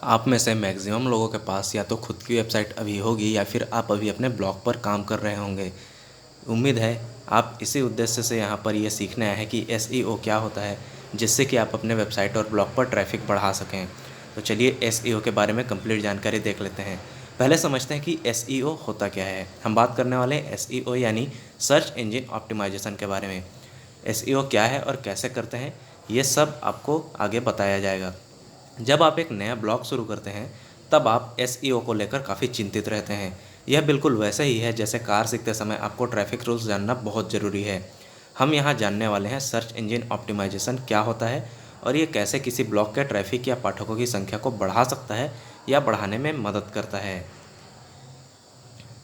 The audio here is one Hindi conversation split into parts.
आप में से मैक्सिमम लोगों के पास या तो खुद की वेबसाइट अभी होगी या फिर आप अभी अपने ब्लॉग पर काम कर रहे होंगे। उम्मीद है आप इसी उद्देश्य से यहाँ पर ये सीखने आए हैं कि एसईओ क्या होता है, जिससे कि आप अपने वेबसाइट और ब्लॉग पर ट्रैफिक बढ़ा सकें। तो चलिए एसईओ के बारे में कंप्लीट जानकारी देख लेते हैं। पहले समझते हैं कि एसईओ होता क्या है। हम बात करने वाले हैं एसईओ यानी सर्च इंजन ऑप्टिमाइजेशन के बारे में। एसईओ क्या है और कैसे करते हैं, ये सब आपको आगे बताया जाएगा। जब आप एक नया ब्लॉग शुरू करते हैं तब आप एसईओ को लेकर काफ़ी चिंतित रहते हैं। यह बिल्कुल वैसे ही है जैसे कार सीखते समय आपको ट्रैफिक रूल्स जानना बहुत ज़रूरी है। हम यहाँ जानने वाले हैं सर्च इंजन ऑप्टिमाइजेशन क्या होता है और ये कैसे किसी ब्लॉग के ट्रैफिक या पाठकों की संख्या को बढ़ा सकता है या बढ़ाने में मदद करता है।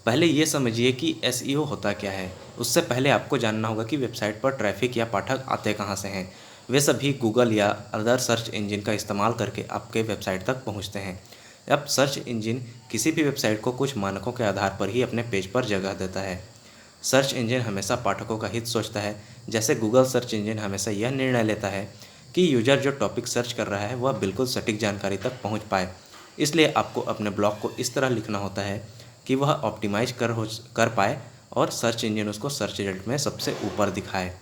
पहले ये समझिए कि एसईओ होता क्या है। उससे पहले आपको जानना होगा कि वेबसाइट पर ट्रैफिक या पाठक आते कहाँ से हैं। वे सभी गूगल या अदर सर्च इंजन का इस्तेमाल करके आपके वेबसाइट तक पहुँचते हैं। अब सर्च इंजन किसी भी वेबसाइट को कुछ मानकों के आधार पर ही अपने पेज पर जगह देता है। सर्च इंजन हमेशा पाठकों का हित सोचता है। जैसे गूगल सर्च इंजन हमेशा यह निर्णय लेता है कि यूजर जो टॉपिक सर्च कर रहा है वह बिल्कुल सटीक जानकारी तक पहुंच पाए। इसलिए आपको अपने ब्लॉग को इस तरह लिखना होता है कि वह ऑप्टिमाइज कर पाए और सर्च इंजन उसको सर्च रिजल्ट में सबसे ऊपर दिखाए।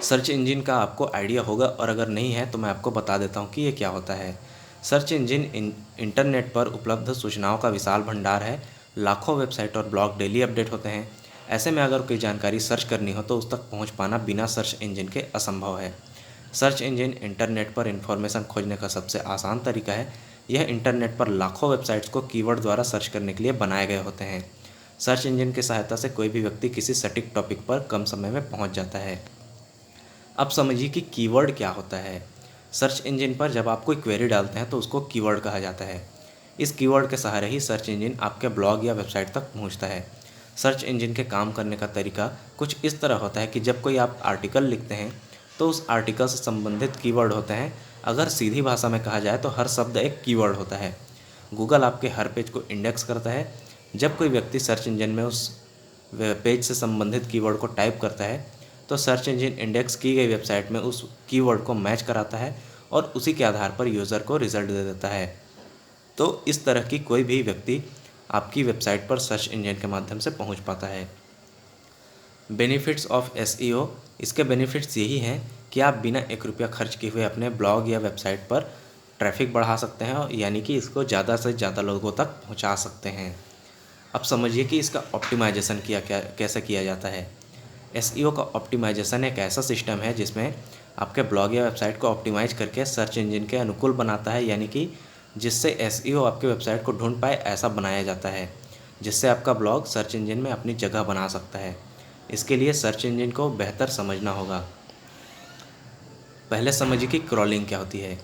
सर्च इंजन का आपको आइडिया होगा और अगर नहीं है तो मैं आपको बता देता हूँ कि ये क्या होता है। सर्च इंजन इंटरनेट पर उपलब्ध सूचनाओं का विशाल भंडार है। लाखों वेबसाइट और ब्लॉग डेली अपडेट होते हैं। ऐसे में अगर कोई जानकारी सर्च करनी हो तो उस तक पहुँच पाना बिना सर्च इंजन के असंभव है। सर्च इंजन इंटरनेट पर इंफॉर्मेशन खोजने का सबसे आसान तरीका है। यह इंटरनेट पर लाखों वेबसाइट्स को कीवर्ड द्वारा सर्च करने के लिए बनाए गए होते हैं। सर्च इंजन की सहायता से कोई भी व्यक्ति किसी सटीक टॉपिक पर कम समय में पहुंच जाता है। अब समझिए कि कीवर्ड क्या होता है। सर्च इंजन पर जब आप कोई क्वेरी डालते हैं तो उसको कीवर्ड कहा जाता है। इस कीवर्ड के सहारे ही सर्च इंजन आपके ब्लॉग या वेबसाइट तक पहुंचता है। सर्च इंजन के काम करने का तरीका कुछ इस तरह होता है कि जब कोई आप आर्टिकल लिखते हैं तो उस आर्टिकल से संबंधित कीवर्ड होते हैं। अगर सीधी भाषा में कहा जाए तो हर शब्द एक कीवर्ड होता है। गूगल आपके हर पेज को इंडेक्स करता है। जब कोई व्यक्ति सर्च इंजन में उस पेज से संबंधित कीवर्ड को टाइप करता है तो सर्च इंजन इंडेक्स की गई वेबसाइट में उस कीवर्ड को मैच कराता है और उसी के आधार पर यूज़र को रिजल्ट दे देता है। तो इस तरह की कोई भी व्यक्ति आपकी वेबसाइट पर सर्च इंजन के माध्यम से पहुंच पाता है। बेनिफिट्स ऑफ एसईओ, इसके बेनिफिट्स यही हैं कि आप बिना ₹1 खर्च किए हुए अपने ब्लॉग या वेबसाइट पर ट्रैफिक बढ़ा सकते हैं और यानी कि इसको ज़्यादा से ज़्यादा लोगों तक पहुंचा सकते हैं। अब समझिए कि इसका ऑप्टिमाइजेशन कैसे किया जाता है। एसईओ का ऑप्टिमाइजेशन एक ऐसा सिस्टम है जिसमें आपके ब्लॉग या वेबसाइट को ऑप्टिमाइज करके सर्च इंजन के अनुकूल बनाता है, यानी कि जिससे एसईओ आपके वेबसाइट को ढूंढ पाए ऐसा बनाया जाता है, जिससे आपका ब्लॉग सर्च इंजन में अपनी जगह बना सकता है। इसके लिए सर्च इंजन को बेहतर समझना होगा। पहले समझिए कि क्रॉलिंग क्या होती है।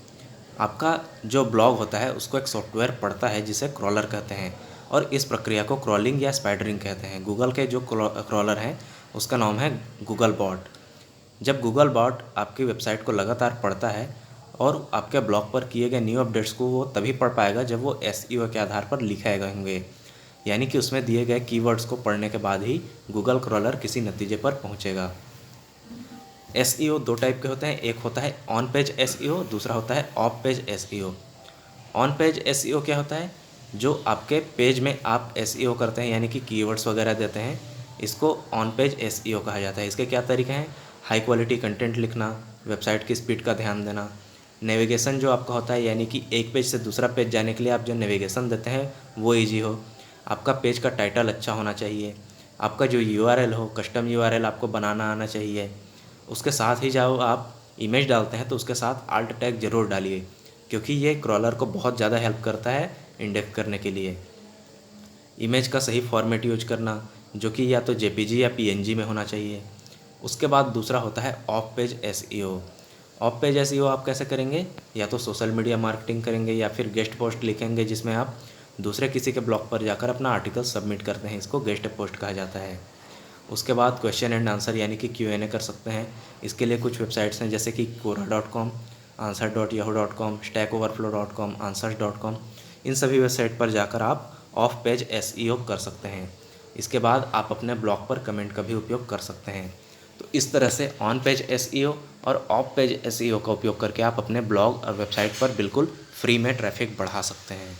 आपका जो ब्लॉग होता है उसको एक सॉफ्टवेयर पढ़ता है जिसे क्रॉलर कहते हैं और इस प्रक्रिया को क्रॉलिंग या स्पाइडरिंग कहते हैं। गूगल के जो क्रॉलर हैं उसका नाम है गूगल बॉट। जब गूगल बॉट आपकी वेबसाइट को लगातार पढ़ता है और आपके ब्लॉग पर किए गए न्यू अपडेट्स को वो तभी पढ़ पाएगा जब वो एसईओ के आधार पर लिखे गए होंगे, यानी कि उसमें दिए गए कीवर्ड्स को पढ़ने के बाद ही गूगल क्रॉलर किसी नतीजे पर पहुंचेगा। एसईओ दो टाइप के होते हैं, एक होता है ऑन पेज एसईओ, दूसरा होता है of page SEO. On page SEO क्या होता है? जो आपके पेज में आप एसईओ करते हैं यानी कि कीवर्ड्स वगैरह देते हैं, इसको ऑन पेज एसईओ कहा जाता है। इसके क्या तरीके हैं? हाई क्वालिटी कंटेंट लिखना, वेबसाइट की स्पीड का ध्यान देना, नेविगेशन जो आपका होता है यानी कि एक पेज से दूसरा पेज जाने के लिए आप जो नेविगेशन देते हैं वो ईजी हो, आपका पेज का टाइटल अच्छा होना चाहिए, आपका जो यूआरएल हो कस्टम यूआरएल आपको बनाना आना चाहिए। उसके साथ ही जब आप इमेज डालते हैं तो उसके साथ आल्ट टैग ज़रूर डालिए, क्योंकि ये क्रॉलर को बहुत ज़्यादा हेल्प करता है इंडेक्स करने के लिए। इमेज का सही फॉर्मेट यूज करना, जो कि या तो जेपीजी या पीएनजी में होना चाहिए। उसके बाद दूसरा होता है of page SEO. Of page SEO आप कैसे करेंगे? या तो सोशल मीडिया मार्केटिंग करेंगे या फिर गेस्ट पोस्ट लिखेंगे जिसमें आप दूसरे किसी के ब्लॉग पर जाकर अपना आर्टिकल सबमिट करते हैं, इसको गेस्ट पोस्ट कहा जाता है। उसके बाद क्वेश्चन एंड आंसर यानी कि क्यूएनए कर सकते हैं। इसके लिए कुछ वेबसाइट्स हैं जैसे कि quora.com, answer.yahoo.com, stackoverflow.com, answers.com। इन सभी वेबसाइट पर जाकर आप ऑफ पेज एसईओ कर सकते हैं। इसके बाद आप अपने ब्लॉग पर कमेंट का भी उपयोग कर सकते हैं। तो इस तरह से ऑन पेज एसईओ और ऑफ पेज एसईओ का उपयोग करके आप अपने ब्लॉग और वेबसाइट पर बिल्कुल फ्री में ट्रैफिक बढ़ा सकते हैं।